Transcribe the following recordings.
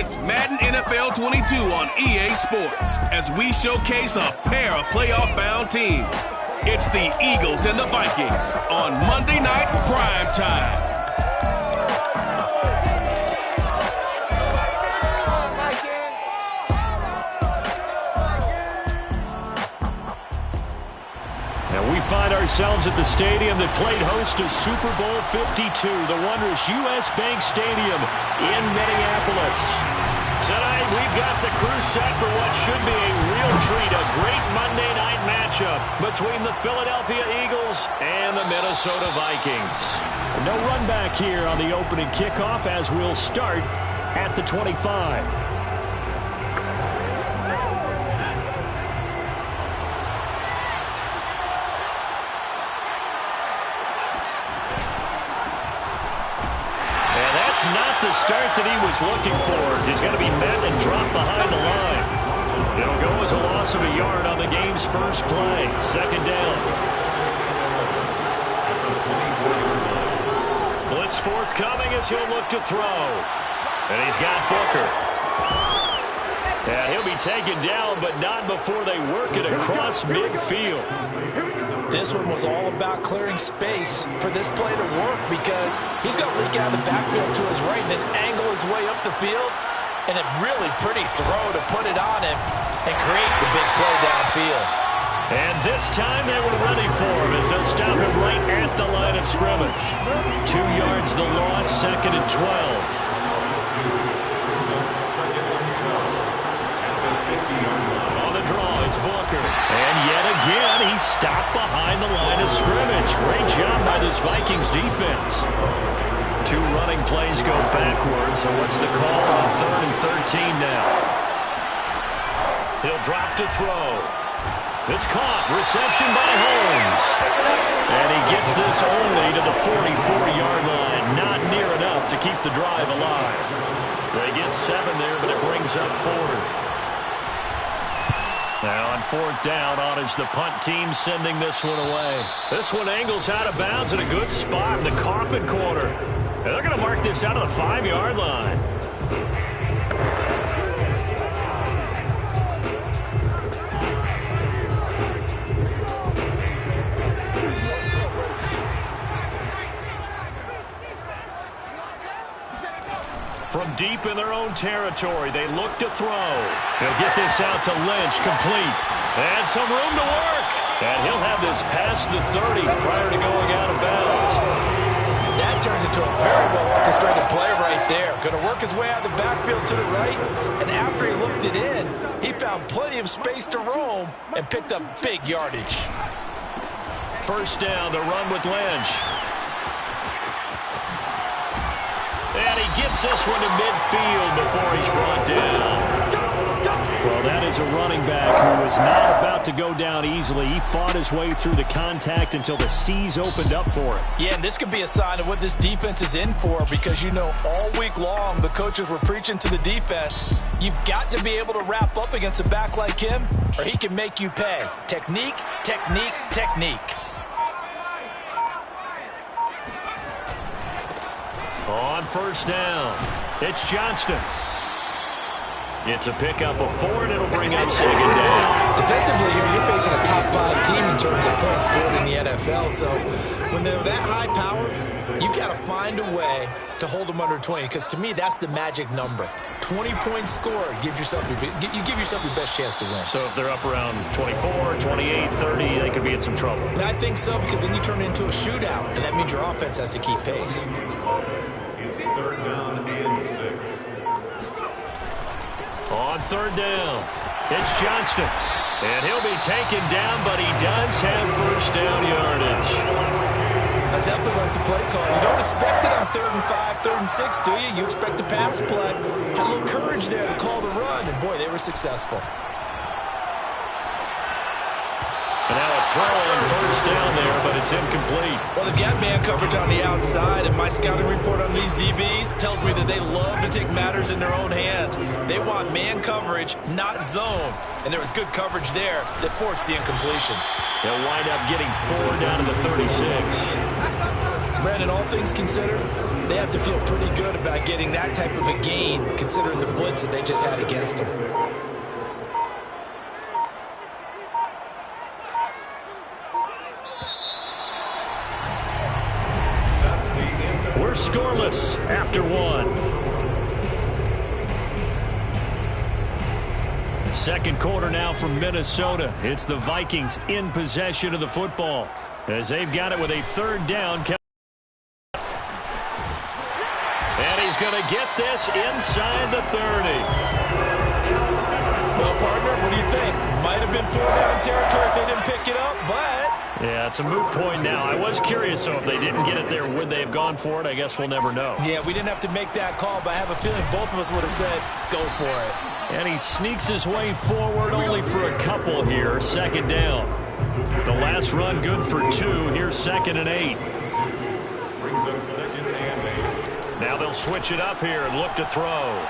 It's Madden NFL 22 on EA Sports as we showcase a pair of playoff-bound teams. It's the Eagles and the Vikings on Monday Night Prime Time. We find ourselves at the stadium that played host to Super Bowl 52, the wondrous U.S. Bank Stadium in Minneapolis. Tonight, we've got the crew set for what should be a real treat, a great Monday night matchup between the Philadelphia Eagles and the Minnesota Vikings. No run back here on the opening kickoff as we'll start at the 25. Not the start that he was looking for, as he's going to be met and dropped behind the line. It'll go as a loss of a yard on the game's first play. Second down. Blitz forthcoming as he'll look to throw. And he's got Booker. And he'll be taken down, but not before they work it across midfield. This one was all about clearing space for this play to work because he's going to leak out of the backfield to his right and then angle his way up the field. And a really pretty throw to put it on him and create the big play downfield. And this time they were ready for him as they'll stop him right at the line of scrimmage. 2 yards the loss, second and 12. It's Booker. And yet again, he's stopped behind the line of scrimmage. Great job by this Vikings defense. 2 running plays go backwards, so what's the call on 3rd and 13 now? He'll drop to throw. This caught. Reception by Holmes. And he gets this only to the 44-yard line. Not near enough to keep the drive alive. They get 7 there, but it brings up 4th. Now on 4th down, on is the punt team sending this one away. This one angles out of bounds in a good spot in the coffin corner. And they're going to mark this out of the 5-yard line. From deep in their own territory, they look to throw. They'll get this out to Lynch, complete. And some room to work. And he'll have this past the 30 prior to going out of bounds. That turned into a very well-orchestrated play right there. Going to work his way out of the backfield to the right. And after he looked it in, he found plenty of space to roam and picked up big yardage. First down, the run with Lynch. And he gets this one to midfield before he's brought down. Well, that is a running back who was not about to go down easily. He fought his way through the contact until the seas opened up for him. Yeah, and this could be a sign of what this defense is in for because, you know, all week long the coaches were preaching to the defense, you've got to be able to wrap up against a back like him or he can make you pay. Technique, technique, technique. On first down, it's Johnston. It's a pickup of 4, and it'll bring up second down. Defensively here, you're facing a top-5 team in terms of points scored in the NFL. So when they're that high-powered, you got to find a way to hold them under 20. Because to me, that's the magic number. 20-point score, you give yourself your best chance to win. So if they're up around 24, 28, 30, they could be in some trouble. I think so, because then you turn it into a shootout, and that means your offense has to keep pace. It's 3rd down and 6. On 3rd down, it's Johnston. And he'll be taken down, but he does have first down yardage. I definitely like the play call. You don't expect it on 3rd and 5, 3rd and 6, do you? You expect a pass play. Had a little courage there to call the run, and boy, they were successful. And now a throw and first down there, but it's incomplete. Well, they've got man coverage on the outside, and my scouting report on these DBs tells me that they love to take matters in their own hands. They want man coverage, not zone. And there was good coverage there that forced the incompletion. They'll wind up getting 4 down to the 36. Brandon, all things considered, They have to feel pretty good about getting that type of a gain, considering the blitz that they just had against them. We're scoreless after one. Second quarter now from Minnesota. It's the Vikings in possession of the football as they've got it with a third down. And he's going to get this inside the 30. Well, partner, what do you think? Might have been 4-down territory if they didn't pick it up, but... Yeah, it's a moot point now. I was curious, so if they didn't get it there, would they have gone for it? I guess we'll never know. Yeah, we didn't have to make that call, but I have a feeling both of us would have said, go for it. And he sneaks his way forward only for a couple here. Second down. The last run good for 2. Here's 2nd and 8. Brings up 2nd and 8. Now they'll switch it up here and look to throw.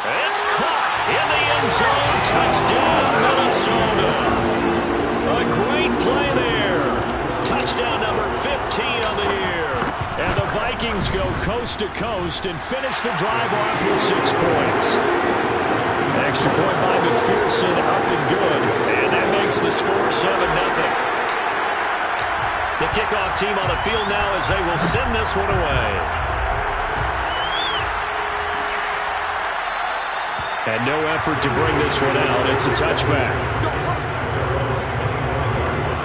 It's caught in the end zone. Touchdown, Minnesota. A great play there. Touchdown number 15 on the year. And the Vikings go coast to coast and finish the drive off with 6 points. Extra point by McPherson, up and good. And that makes the score 7-0. The kickoff team on the field now as they will send this one away. And no effort to bring this one out. It's a touchback.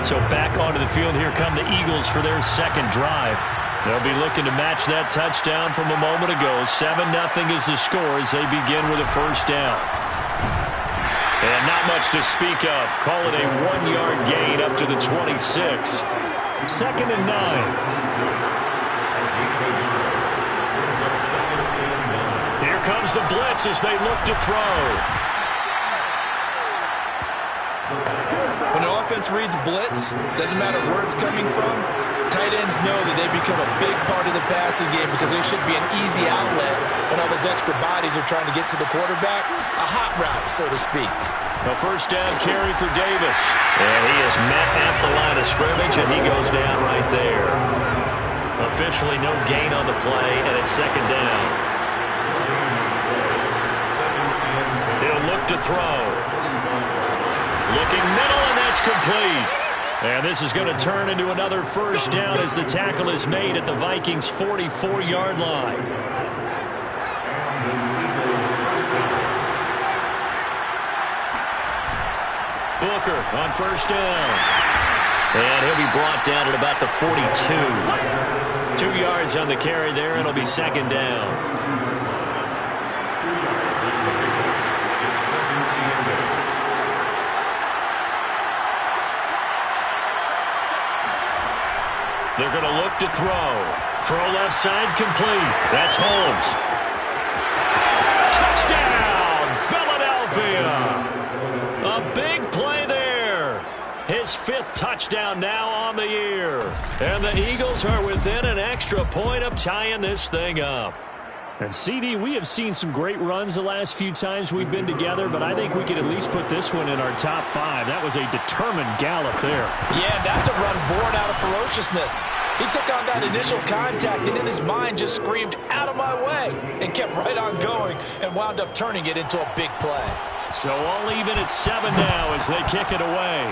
So back onto the field, here come the Eagles for their second drive. They'll be looking to match that touchdown from a moment ago. 7-0 is the score as they begin with a first down. And not much to speak of. Call it a 1-yard gain up to the 26. 2nd and 9. Here comes the blitz as they look to throw. When the offense reads blitz, doesn't matter where it's coming from, tight ends know that they become a big part of the passing game because there should be an easy outlet when all those extra bodies are trying to get to the quarterback. A hot route, so to speak. A first down carry for Davis. And he is met at the line of scrimmage, and he goes down right there. Officially no gain on the play, and it's 2nd down. He'll look to throw. Looking middle, and that's complete. And this is going to turn into another first down as the tackle is made at the Vikings' 44-yard line. Booker on first down. And he'll be brought down at about the 42. 2 yards on the carry there. It'll be 2nd down. They're going to look to throw. Throw left side complete. That's Holmes. Touchdown, Philadelphia. A big play there. His 5th touchdown now on the year. And the Eagles are within an extra point of tying this thing up. And, CD, we have seen some great runs the last few times we've been together, but I think we could at least put this one in our top 5. That was a determined gallop there. Yeah, that's a run born out of ferociousness. He took on that initial contact and in his mind just screamed, out of my way, and kept right on going and wound up turning it into a big play. So all even at 7 now as they kick it away.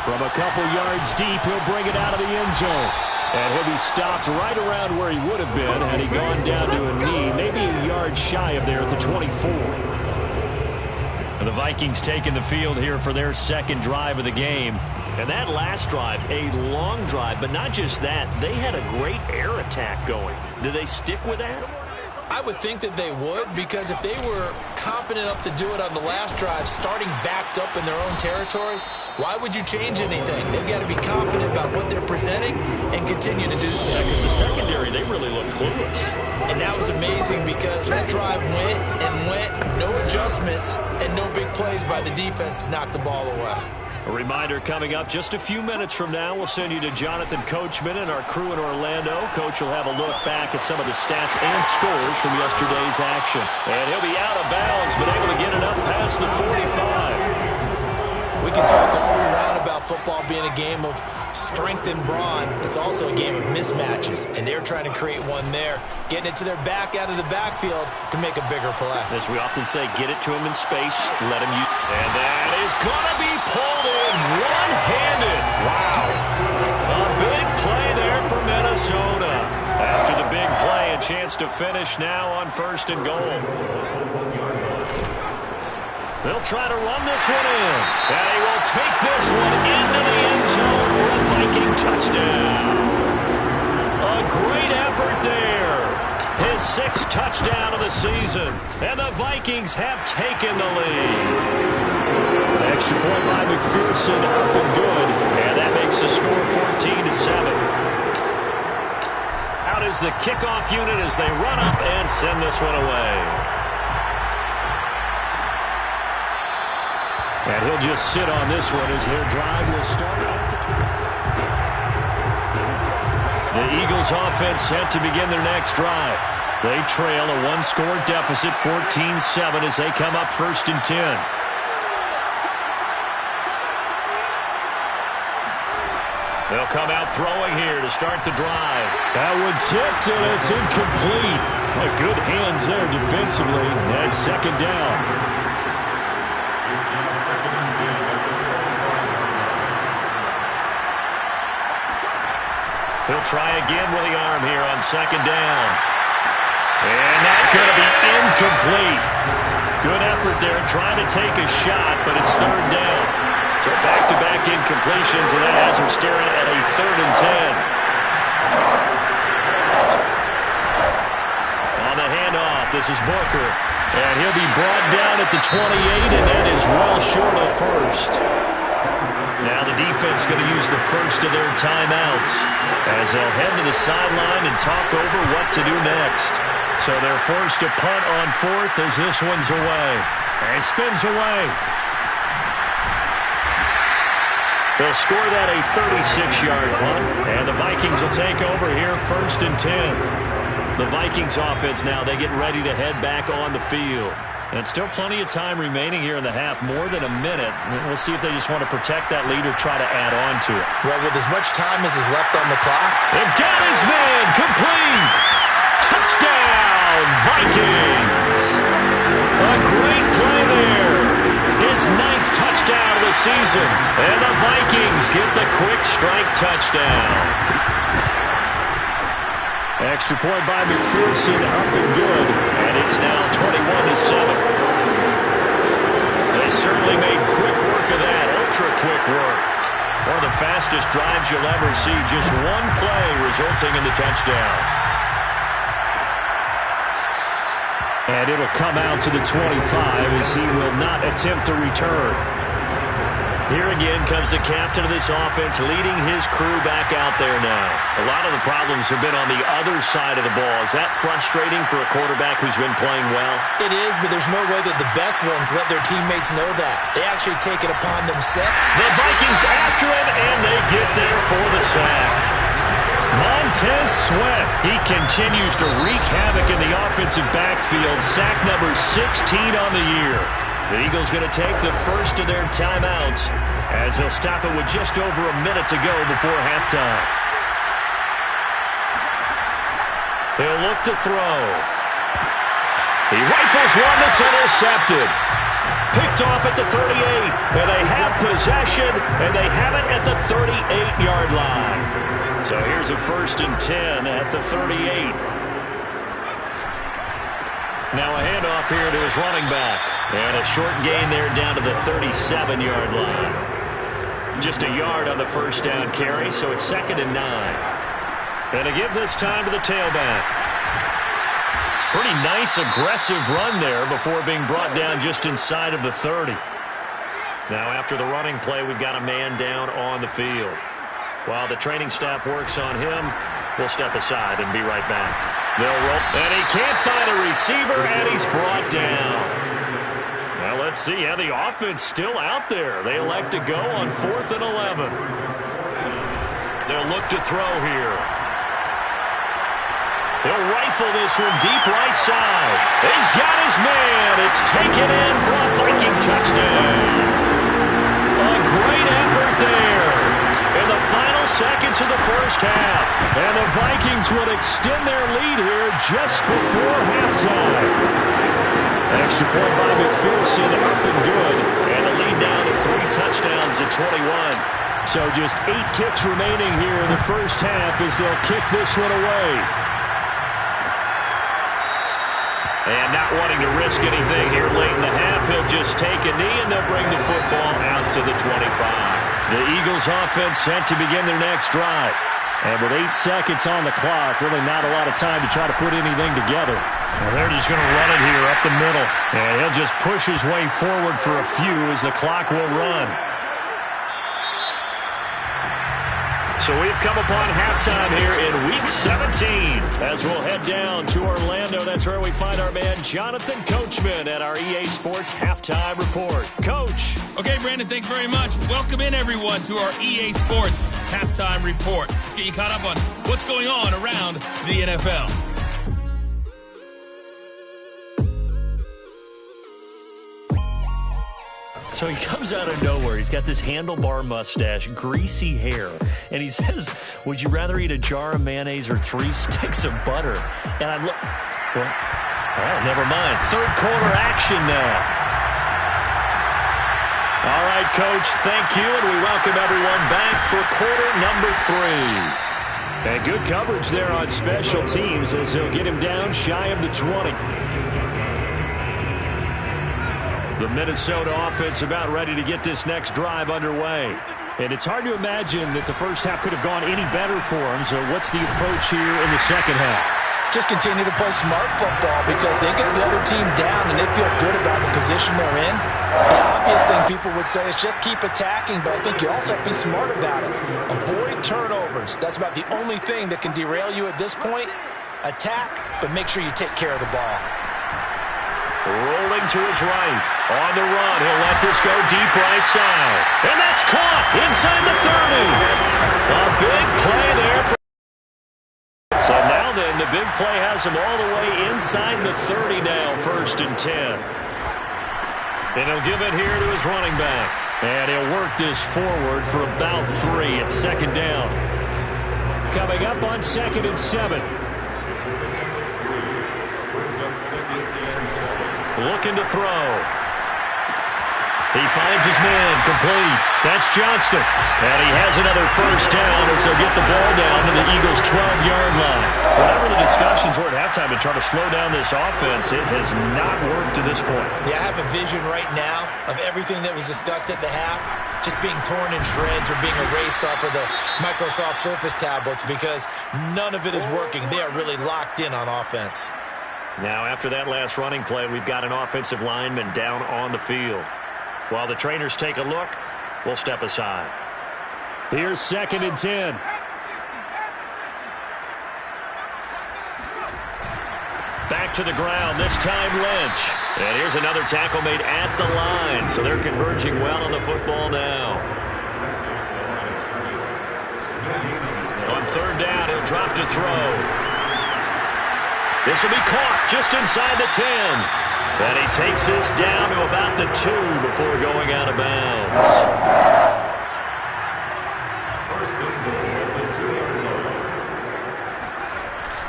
From a couple yards deep, he'll bring it out of the end zone. And he'll be stopped right around where he would have been had he gone down to a knee, maybe a yard shy of there at the 24. And the Vikings taking the field here for their second drive of the game. And that last drive, a long drive, but not just that. They had a great air attack going. Do they stick with that? I would think that they would, because if they were confident enough to do it on the last drive, starting backed up in their own territory, why would you change anything? They've got to be confident about what they're presenting and continue to do so. Yeah, because the secondary, they really look clueless. And that was amazing because that drive went and went, no adjustments, and no big plays by the defense to knock the ball away. A reminder coming up just a few minutes from now. We'll send you to Jonathan Coachman and our crew in Orlando. Coach will have a look back at some of the stats and scores from yesterday's action. And he'll be out of bounds, but able to get it up past the 45. We can talk all we want about about football being a game of strength and brawn. It's also a game of mismatches, and they're trying to create one there, getting it to their back out of the backfield to make a bigger play. As we often say, get it to him in space, let him use. And that is going to be pulled in one-handed. Wow. A big play there for Minnesota. After the big play, a chance to finish now on 1st and goal. They'll try to run this one in. And he will take this one into the end zone for a Viking touchdown. A great effort there. His 6th touchdown of the season. And the Vikings have taken the lead. Extra point by McPherson, up and good. And that makes the score 14-7. Out is the kickoff unit as they run up and send this one away. And he'll just sit on this one as their drive will start. The Eagles offense set to begin their next drive. They trail a 1-score deficit, 14-7, as they come up 1st and 10. They'll come out throwing here to start the drive. That one tipped, and it's incomplete. Good hands there defensively. And 2nd down. He'll try again with the arm here on 2nd down. And that's going to be incomplete. Good effort there trying to take a shot, but it's 3rd down. So back-to-back incompletions, and that has him staring at a 3rd and 10. On the handoff, this is Booker. And he'll be brought down at the 28, and that is well short of 1st. Now the defense going to use the 1st of their timeouts as they'll head to the sideline and talk over what to do next. So they're forced to punt on 4th as this one's away. And it spins away. They'll score that a 36-yard punt, and the Vikings will take over here 1st and 10. The Vikings offense now, they get ready to head back on the field. And still plenty of time remaining here in the half, more than a minute. We'll see if they just want to protect that lead or try to add on to it. Well, with as much time as is left on the clock. They've got his man complete. Touchdown, Vikings. A great play there. His 9th touchdown of the season. And the Vikings get the quick strike touchdown. Extra point by McPherson, up and good. And it's now 21-7. They certainly made quick work of that, ultra-quick work. One of the fastest drives you'll ever see, just one play resulting in the touchdown. And it'll come out to the 25 as he will not attempt to return. Here again comes the captain of this offense leading his crew back out there now. A lot of the problems have been on the other side of the ball. Is that frustrating for a quarterback who's been playing well? It is, but there's no way that the best ones let their teammates know that. They actually take it upon themselves. The Vikings after him, and they get there for the sack. Montez Sweat, he continues to wreak havoc in the offensive backfield. Sack number 16 on the year. The Eagles going to take the 1st of their timeouts as they'll stop it with just over a minute to go before halftime. They'll look to throw. He rifles one that's intercepted. Picked off at the 38, and they have possession, and they have it at the 38-yard line. So here's a 1st and 10 at the 38. Now a handoff here to his running back. And a short gain there down to the 37-yard line. Just a yard on the 1st down carry, so it's 2nd and 9. And to give this time to the tailback. Pretty nice, aggressive run there before being brought down just inside of the 30. Now after the running play, we've got a man down on the field. While the training staff works on him, we'll step aside and be right back. They'll roll, and he can't find a receiver, and he's brought down. Well, let's see how the offense still out there. They elect to go on 4th and 11. They'll look to throw here. He'll rifle this one deep right side. He's got his man. It's taken in for a Viking touchdown. A great effort there. seconds of the first half. And the Vikings would extend their lead here just before halftime. An extra point by McPherson, up and good. And the lead now to 3 touchdowns at 21. So just 8 ticks remaining here in the first half as they'll kick this one away. And not wanting to risk anything here late in the half, he'll just take a knee and they'll bring the football out to the 25. The Eagles offense set to begin their next drive. And with 8 seconds on the clock, really not a lot of time to try to put anything together. Well, they're just going to run it here up the middle. And he'll just push his way forward for a few as the clock will run. So we've come upon halftime here in Week 17 as we'll head down to Orlando. That's where we find our man Jonathan Coachman at our EA Sports Halftime Report. Coach. Okay, Brandon, thanks very much. Welcome in, everyone, to our EA Sports Halftime Report. Let's get you caught up on what's going on around the NFL. So he comes out of nowhere. He's got this handlebar mustache, greasy hair, and he says, would you rather eat a jar of mayonnaise or 3 sticks of butter? And I look, well, oh, never mind. Third quarter action now. All right, Coach, thank you, and we welcome everyone back for quarter number 3. And good coverage there on special teams as they'll get him down shy of the 20. The Minnesota offense about ready to get this next drive underway. And it's hard to imagine that the first half could have gone any better for them. So what's the approach here in the second half? Just continue to play smart football because they get the other team down and they feel good about the position they're in. The obvious thing people would say is just keep attacking, but I think you also have to be smart about it. Avoid turnovers. That's about the only thing that can derail you at this point. Attack, but make sure you take care of the ball. Rolling to his right. On the run. He'll let this go deep right side. And that's caught inside the 30. A big play there. So now then, the big play has him all the way inside the 30 now. 1st and 10. And he'll give it here to his running back. And he'll work this forward for about 3 at 2nd down. Coming up on 2nd and 7. Looking to throw. He finds his man, complete. That's Johnston. And he has another first down as they'll get the ball down to the Eagles' 12-yard line. Whatever the discussions were at halftime to try to slow down this offense, it has not worked to this point. Yeah, I have a vision right now of everything that was discussed at the half just being torn in shreds or being erased off of the Microsoft Surface tablets because none of it is working. They are really locked in on offense. Now, after that last running play, we've got an offensive lineman down on the field. While the trainers take a look, we'll step aside. Here's 2nd and 10. Back to the ground, this time Lynch. And here's another tackle made at the line, so they're converging well on the football now. On 3rd down, he'll drop to throw. This will be caught just inside the 10. And he takes this down to about the 2 before going out of bounds.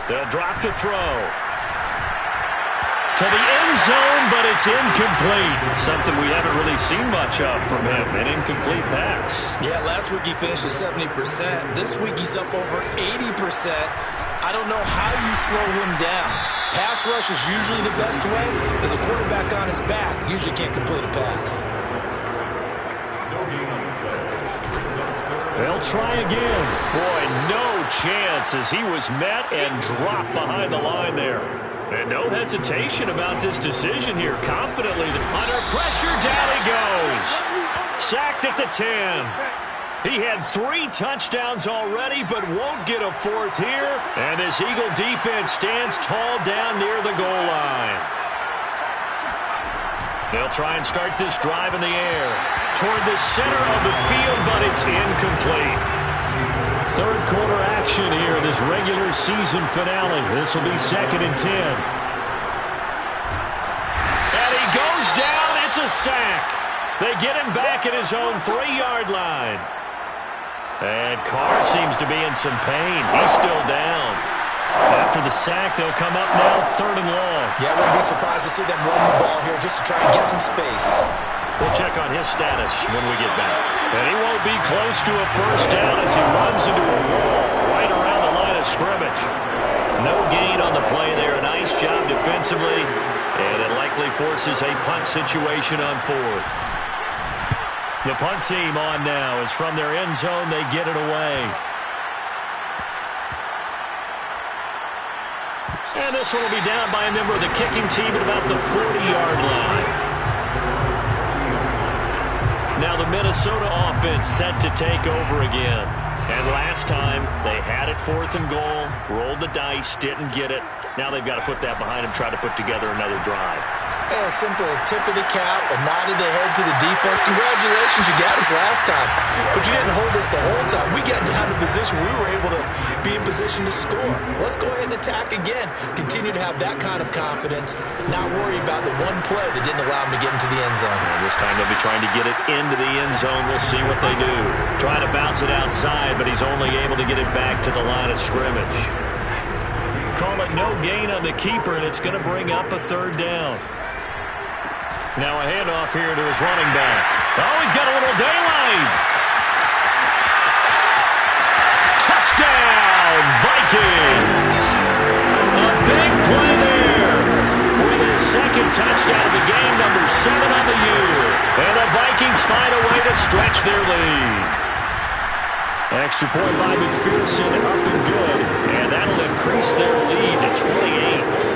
They'll drop to throw. To the end zone, but it's incomplete. Something we haven't really seen much of from him, an incomplete pass. Yeah, last week he finished at 70%. This week he's up over 80%. I don't know how you slow him down. Pass rush is usually the best way because a quarterback on his back usually can't complete a pass. They'll try again. Boy, no chance as he was met and dropped behind the line there. And no hesitation about this decision here. Confidently under pressure, down he goes. Sacked at the 10. He had 3 touchdowns already, but won't get a 4th here. And this Eagle defense stands tall down near the goal line. They'll try and start this drive in the air. Toward the center of the field, but it's incomplete. 3rd quarter action here in this regular season finale. This will be 2nd and 10. And he goes down. It's a sack. They get him back at his own 3-yard line. And Carr seems to be in some pain. He's still down. After the sack, they'll come up now 3rd and long. Yeah, I wouldn't be surprised to see them run the ball here just to try and get some space. We'll check on his status when we get back. And he won't be close to a first down as he runs into a wall right around the line of scrimmage. No gain on the play there. Nice job defensively. And it likely forces a punt situation on 4th. The punt team on now is from their end zone. They get it away. And this one will be down by a member of the kicking team at about the 40-yard line. Now the Minnesota offense set to take over again. And last time, they had it 4th and goal, rolled the dice, didn't get it. Now they've got to put that behind them, try to put together another drive. A simple tip of the cap, a nod of the head to the defense. Congratulations, you got us last time. But you didn't hold us the whole time. We got down to position. We were able to be in position to score. Let's go ahead and attack again. Continue to have that kind of confidence. Not worry about the one play that didn't allow them to get into the end zone. And this time they'll be trying to get it into the end zone. We'll see what they do. Trying to bounce it outside, but he's only able to get it back to the line of scrimmage. Call it no gain on the keeper, and it's going to bring up a 3rd down. Now a handoff here to his running back. Oh, he's got a little daylight. Touchdown, Vikings. A big play there. With his 2nd touchdown of the game, number 7 on the year. And the Vikings find a way to stretch their lead. Extra point by McPherson, up and good. And that'll increase their lead to 28.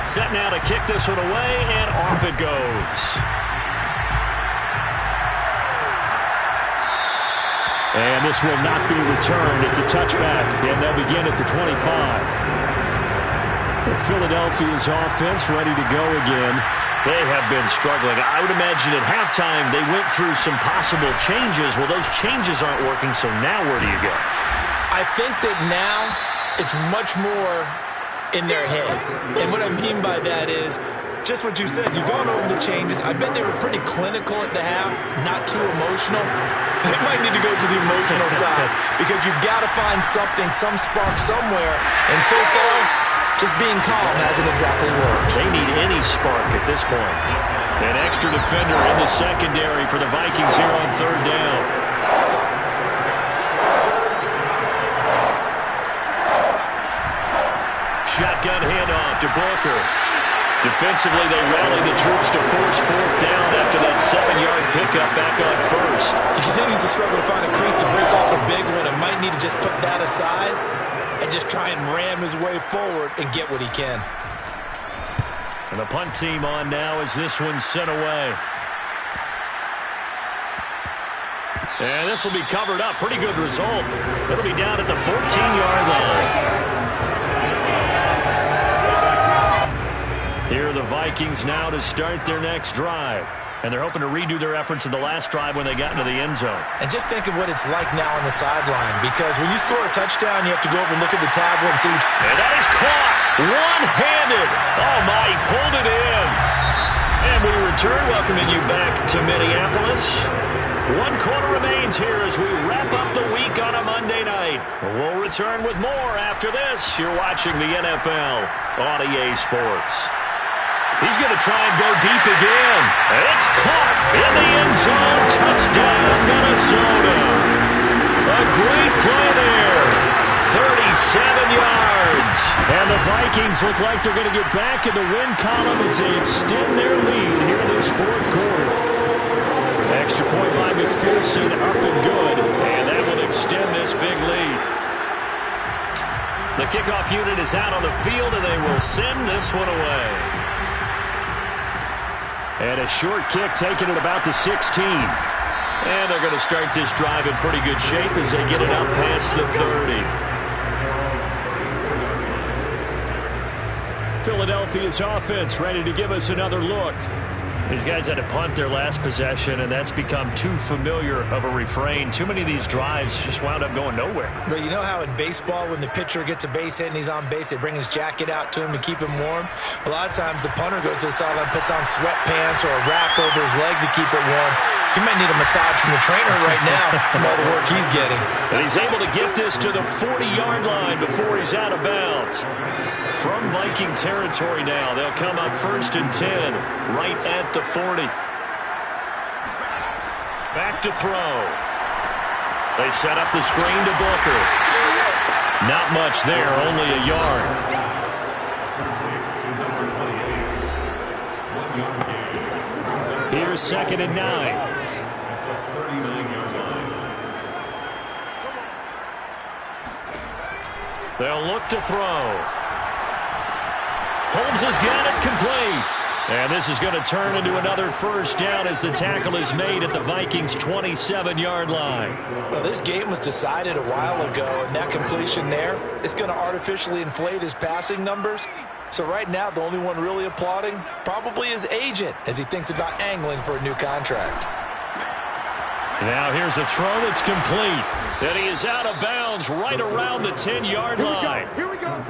Set now to kick this one away, and off it goes. And this will not be returned. It's a touchback, and they'll begin at the 25. Philadelphia's offense ready to go again. They have been struggling. I would imagine at halftime they went through some possible changes. Well, those changes aren't working, so now where do you go? I think that now it's much more in their head. And what I mean by that is just what you said. You've gone over the changes. I bet they were pretty clinical at the half, not too emotional. They might need to go to the emotional side because you've got to find something, some spark somewhere. And so far, just being calm hasn't exactly worked. They need any spark at this point. An extra defender in the secondary for the Vikings here on 3rd down. Shotgun handoff to Booker. Defensively, they rally the troops to force 4th down after that 7-yard pickup back on 1st. He continues to struggle to find a crease to break off a big one and might need to just put that aside and just try and ram his way forward and get what he can. And the punt team on now as this one's sent away. And this will be covered up. Pretty good result. It'll be down at the 14-yard line. Here are the Vikings now to start their next drive. And they're hoping to redo their efforts in the last drive when they got into the end zone. And just think of what it's like now on the sideline. Because when you score a touchdown, you have to go over and look at the tablet and see what... And that is caught one-handed. Oh, my, he pulled it in. And we return, welcoming you back to Minneapolis. 1 quarter remains here as we wrap up the week on a Monday night. We'll return with more after this. You're watching the NFL on EA Sports. He's going to try and go deep again. It's caught in the end zone. Touchdown, Minnesota. A great play there. 37 yards. And the Vikings look like they're going to get back in the win column as they extend their lead here in this 4th quarter. Extra point by McPherson, up and good. And that will extend this big lead. The kickoff unit is out on the field, and they will send this one away. And a short kick taken at about the 16. And they're going to start this drive in pretty good shape as they get it up past the 30. Philadelphia's offense ready to give us another look. These guys had to punt their last possession, and that's become too familiar of a refrain. Too many of these drives just wound up going nowhere. But you know how in baseball, when the pitcher gets a base hit and he's on base, they bring his jacket out to him to keep him warm? A lot of times the punter goes to the sideline, puts on sweatpants or a wrap over his leg to keep it warm. He might need a massage from the trainer right now from all the work he's getting. And he's able to get this to the 40-yard line before he's out of bounds. From Viking territory now, they'll come up 1st and 10, right at the 40. Back to throw. They set up the screen to Booker. Not much there, only a yard. Here's 2nd and 9. They'll look to throw. Holmes has got it complete. And this is going to turn into another 1st down as the tackle is made at the Vikings' 27-yard line. Well, this game was decided a while ago, and that completion there is going to artificially inflate his passing numbers. So right now, the only one really applauding probably his agent as he thinks about angling for a new contract. Now here's a throw that's complete. And he is out of bounds right around the 10-yard line. Here we go.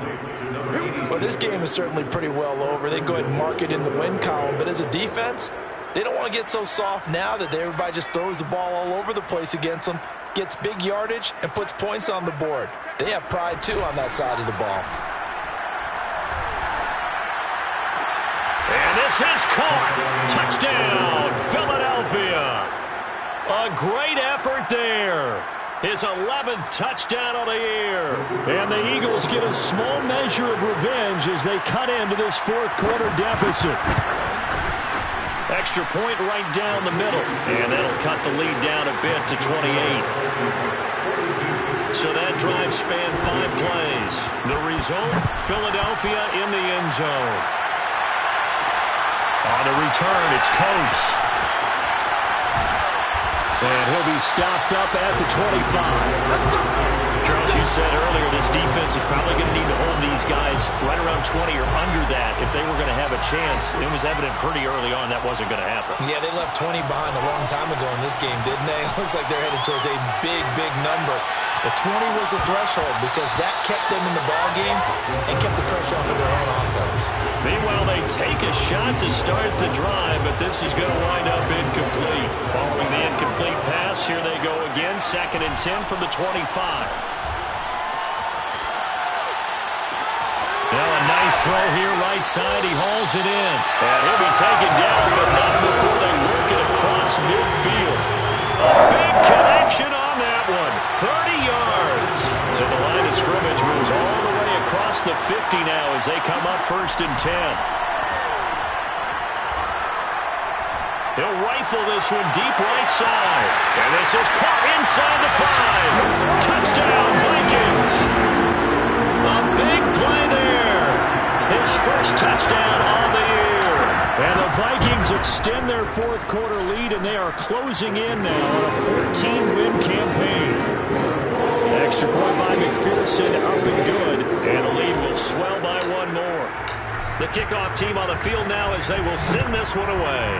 Well, this game is certainly pretty well over. They can go ahead and mark it in the win column. But as a defense, they don't want to get so soft now that everybody just throws the ball all over the place against them, gets big yardage, and puts points on the board. They have pride, too, on that side of the ball. And this is caught. Touchdown, Philadelphia. A great effort there. His 11th touchdown of the year. And the Eagles get a small measure of revenge as they cut into this 4th quarter deficit. Extra point right down the middle. And that'll cut the lead down a bit to 28. So that drive spanned 5 plays. The result, Philadelphia in the end zone. On the return, it's Coates. And he'll be stopped up at the 25. Charles, you said earlier this defense is probably going to need to hold these guys right around 20 or under that if they were going to have a chance. It was evident pretty early on that wasn't going to happen. Yeah, they left 20 behind a long time ago in this game, didn't they? It looks like they're headed towards a big, big number. But 20 was the threshold because that kept them in the ball game and kept the pressure off of their own offense. Meanwhile, they take a shot to start the drive, but this is going to wind up incomplete. Following the incomplete pass, here they go again. 2nd and 10 from the 25. Now a nice throw here right side. He hauls it in. And he'll be taken down, but not before they work it across midfield. A big connection on that one. 30 yards. So the line of scrimmage moves all the way across the 50 now as they come up 1st and 10. He'll rifle this one deep right side. And this is caught inside the 5. Touchdown, Vikings. A big play there. His first touchdown on the year. And the Vikings extend their 4th quarter lead, and they are closing in now on a 14-win campaign. Extra point by McPherson, up and good. And the lead will swell by 1 more. The kickoff team on the field now as they will send this one away.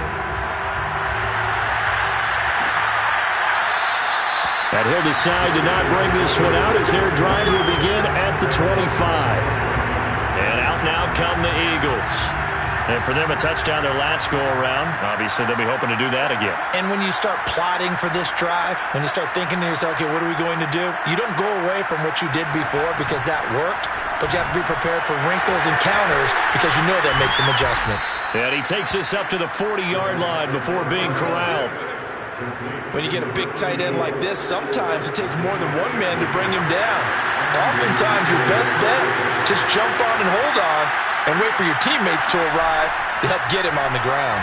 And he'll decide to not bring this one out as their drive will begin at the 25. And out now come the Eagles. And for them, a touchdown their last go-around. Obviously, they'll be hoping to do that again. And when you start plotting for this drive, when you start thinking to yourself, okay, what are we going to do? You don't go away from what you did before because that worked, but you have to be prepared for wrinkles and counters because you know that makes some adjustments. And he takes this up to the 40-yard line before being corralled. When you get a big tight end like this, sometimes it takes more than one man to bring him down. Oftentimes, your best bet, just jump on and hold on and wait for your teammates to arrive to help get him on the ground.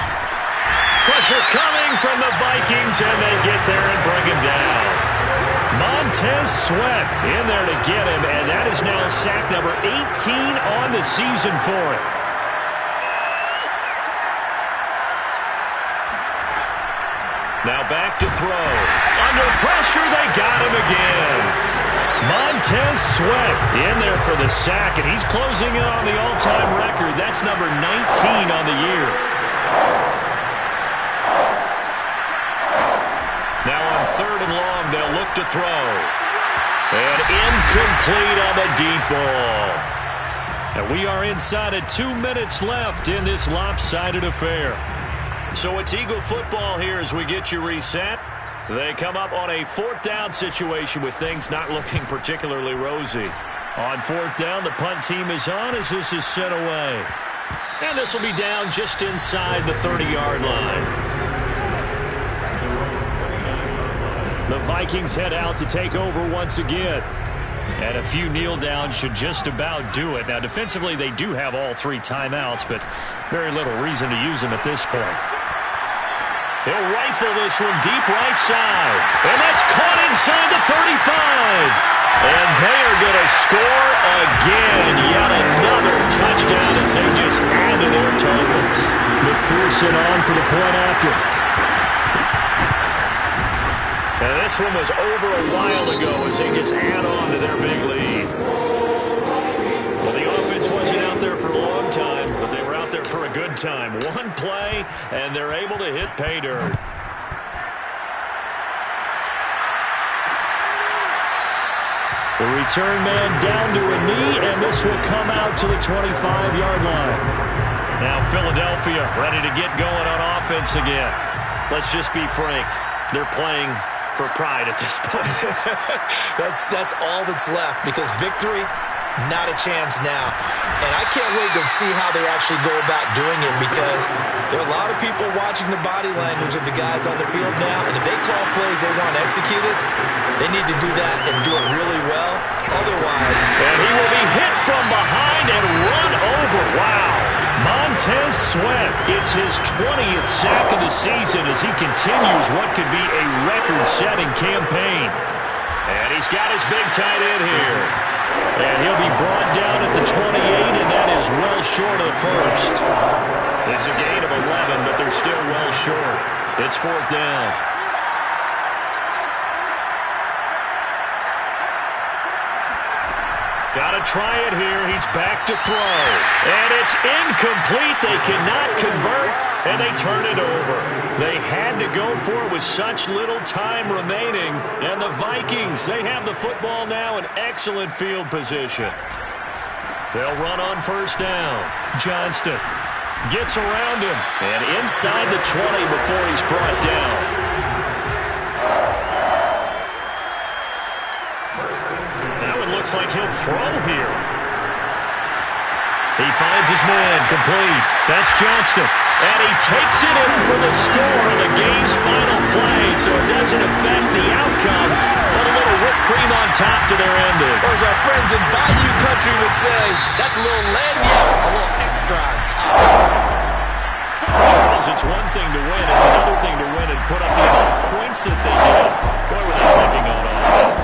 Pressure coming from the Vikings, and they get there and bring him down. Montez Sweat in there to get him, and that is now sack number 18 on the season for him. Now back to throw. Under pressure, they got him again. Montez Sweat in there for the sack, and he's closing in on the all-time record. That's number 19 on the year. 3rd and long. They'll look to throw. And incomplete on the deep ball. And we are inside of 2 minutes left in this lopsided affair. So it's Eagle football here as we get you reset. They come up on a 4th down situation with things not looking particularly rosy. On 4th down, the punt team is on as this is sent away. And this will be down just inside the 30-yard line. The Vikings head out to take over once again. And a few kneel downs should just about do it. Now, defensively, they do have all 3 timeouts, but very little reason to use them at this point. He'll rifle this one deep right side. And that's caught inside the 35. And they are going to score again. Yet another touchdown as they just add to their totals. McPherson on for the point after. And this one was over a while ago as they just add on to their big lead. Well, the offense wasn't out there for a long time, but they were out there for a good time. One play, and they're able to hit pay dirt. The return man down to a knee, and this will come out to the 25-yard line. Now Philadelphia ready to get going on offense again. Let's just be frank. They're playing for pride at this point. That's all that's left because victory, not a chance now. And I can't wait to see how they actually go about doing it because there are a lot of people watching the body language of the guys on the field now. And if they call plays they want executed, they need to do that and do it really well. Otherwise... And he will be hit from behind and run over. Wow. Montez Sweat, it's his 20th sack of the season as he continues what could be a record-setting campaign. And he's got his big tight end here. And he'll be brought down at the 28, and that is well short of the first. It's a gain of 11, but they're still well short. It's 4th down. Got to try it here. He's back to throw. And it's incomplete. They cannot convert, and they turn it over. They had to go for it with such little time remaining. And the Vikings, they have the football now in excellent field position. They'll run on 1st down. Johnston gets around him and inside the 20 before he's brought down. Looks like he'll throw here. He finds his man, complete. That's Johnston. And he takes it in for the score on the game's final play, so it doesn't affect the outcome, but a little whipped cream on top to their ending. Or as our friends in Bayou Country would say, that's a little lanyard, a little extra on top. Charles, it's one thing to win. It's another thing to win and put up the amount of points that they did. Boy, were they thinking on offense.